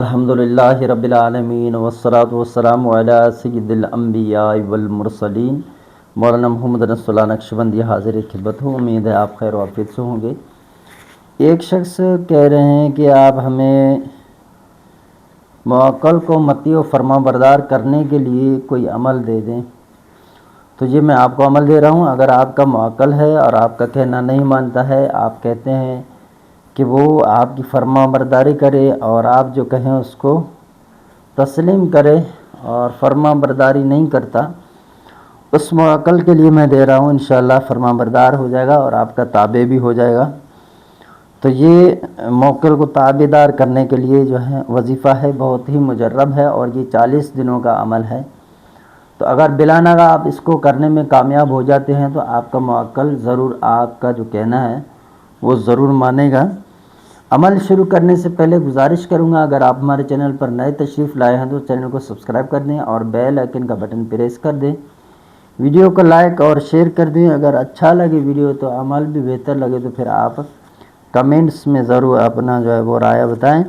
الحمدللہ رب العالمین والصلاة والسلام علی سید الانبیاء والمرسلین مولانا محمد رسول اللہ نقشبندی حاضر خدمت ہوں. امید ہے آپ خیر و عافیت سے ہوں گے. ایک شخص کہہ رہے ہیں کہ آپ ہمیں موکل کو مطیع و فرما بردار کرنے کے لیے کوئی عمل دے دیں. تو یہ میں آپ کو عمل دے رہا ہوں. اگر آپ کا موکل ہے اور آپ کا کہنا نہیں مانتا ہے، آپ کہتے ہیں کہ وہ آپ کی فرما برداری کرے اور آپ جو کہیں اس کو تسلیم کرے اور فرما برداری نہیں کرتا، اس موکل کے لیے میں دے رہا ہوں. انشاءاللہ فرما بردار ہو جائے گا اور آپ کا تابع بھی ہو جائے گا. تو یہ موکل کو تابع دار کرنے کے لیے جو ہے وظیفہ ہے، بہت ہی مجرب ہے اور یہ 40 دنوں کا عمل ہے. تو اگر بلا ناغہ آپ اس کو کرنے میں کامیاب ہو جاتے ہیں تو آپ کا موکل ضرور آپ کا جو کہنا ہے وہ ضرور مانے گا. عمل شروع کرنے سے پہلے گزارش کروں گا، اگر آپ ہمارے چینل پر نئے تشریف لائے ہیں تو چینل کو سبسکرائب کر دیں اور بیل آئکن کا بٹن پریس کر دیں. ویڈیو کو لائک اور شیئر کر دیں. اگر اچھا لگے ویڈیو تو عمل بھی بہتر لگے تو پھر آپ کمنٹس میں ضرور اپنا جو ہے وہ رائے بتائیں.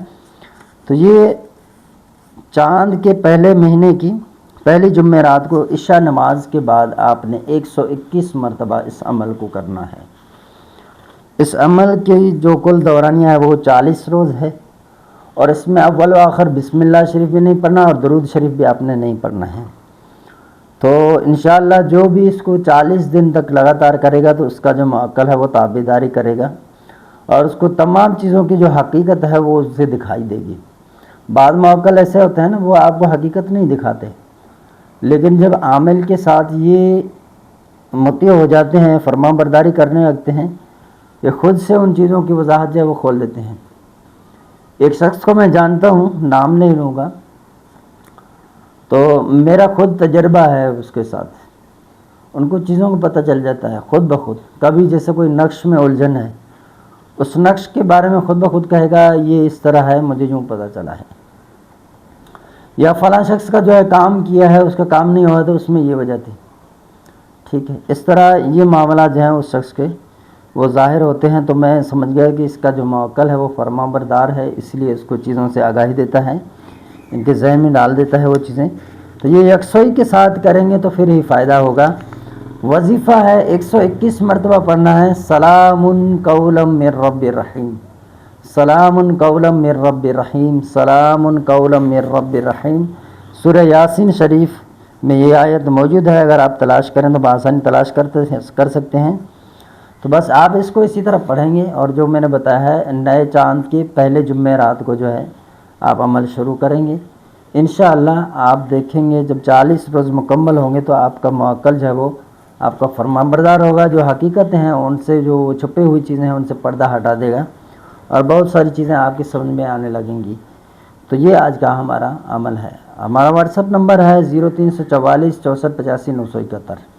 تو یہ چاند کے پہلے مہینے کی پہلی جمعرات کو عشاء نماز کے بعد آپ نے 121 مرتبہ اس عمل کو کرنا ہے. اس عمل کی جو کل دورانیہ ہے وہ 40 روز ہے اور اس میں اول و آخر بسم اللہ شریف بھی نہیں پڑھنا اور درود شریف بھی آپ نے نہیں پڑھنا ہے. تو انشاءاللہ جو بھی اس کو 40 دن تک لگاتار کرے گا تو اس کا جو موکل ہے وہ تابعداری کرے گا اور اس کو تمام چیزوں کی جو حقیقت ہے وہ اسے دکھائی دے گی. بعض موکل ایسے ہوتے ہیں نا، وہ آپ کو حقیقت نہیں دکھاتے، لیکن جب عامل کے ساتھ یہ مطیع ہو جاتے ہیں، فرما برداری کرنے لگتے ہیں، یہ خود سے ان چیزوں کی وضاحت جو ہے وہ کھول دیتے ہیں. ایک شخص کو میں جانتا ہوں، نام نہیں لوں گا، تو میرا خود تجربہ ہے اس کے ساتھ. ان کو چیزوں کو پتہ چل جاتا ہے خود بخود. کبھی جیسے کوئی نقش میں الجھن ہے، اس نقش کے بارے میں خود بخود کہے گا یہ اس طرح ہے، مجھے یوں پتہ چلا ہے، یا فلاں شخص کا جو ہے کام کیا ہے اس کا کام نہیں ہوا تو اس میں یہ وجہ تھی. ٹھیک ہے، اس طرح یہ معاملات جو ہیں اس شخص کے وہ ظاہر ہوتے ہیں. تو میں سمجھ گیا کہ اس کا جو موکل ہے وہ فرما بردار ہے، اس لیے اس کو چیزوں سے آگاہی دیتا ہے، ان کے ذہن میں ڈال دیتا ہے وہ چیزیں. تو یہ یکسوئی کے ساتھ کریں گے تو پھر ہی فائدہ ہوگا. وظیفہ ہے 121 مرتبہ پڑھنا ہے، سلام قولا من رب رحیم، سلام قولا من رب رحیم، سلام قولا من رب رحیم. سورہ یاسین شریف میں یہ آیت موجود ہے، اگر آپ تلاش کریں تو بآسانی تلاش کر سکتے ہیں. تو بس آپ اس کو اسی طرح پڑھیں گے اور جو میں نے بتایا ہے نئے چاند کے پہلے جمعرات کو جو ہے آپ عمل شروع کریں گے. انشاءاللہ آپ دیکھیں گے جب 40 روز مکمل ہوں گے تو آپ کا موکل جو ہے وہ آپ کا فرما بردار ہوگا. جو حقیقتیں ہیں ان سے، جو چھپی ہوئی چیزیں ہیں ان سے پردہ ہٹا دے گا اور بہت ساری چیزیں آپ کی سمجھ میں آنے لگیں گی. تو یہ آج کا ہمارا عمل ہے. ہمارا واٹس ایپ نمبر ہے 0344 64 85 971.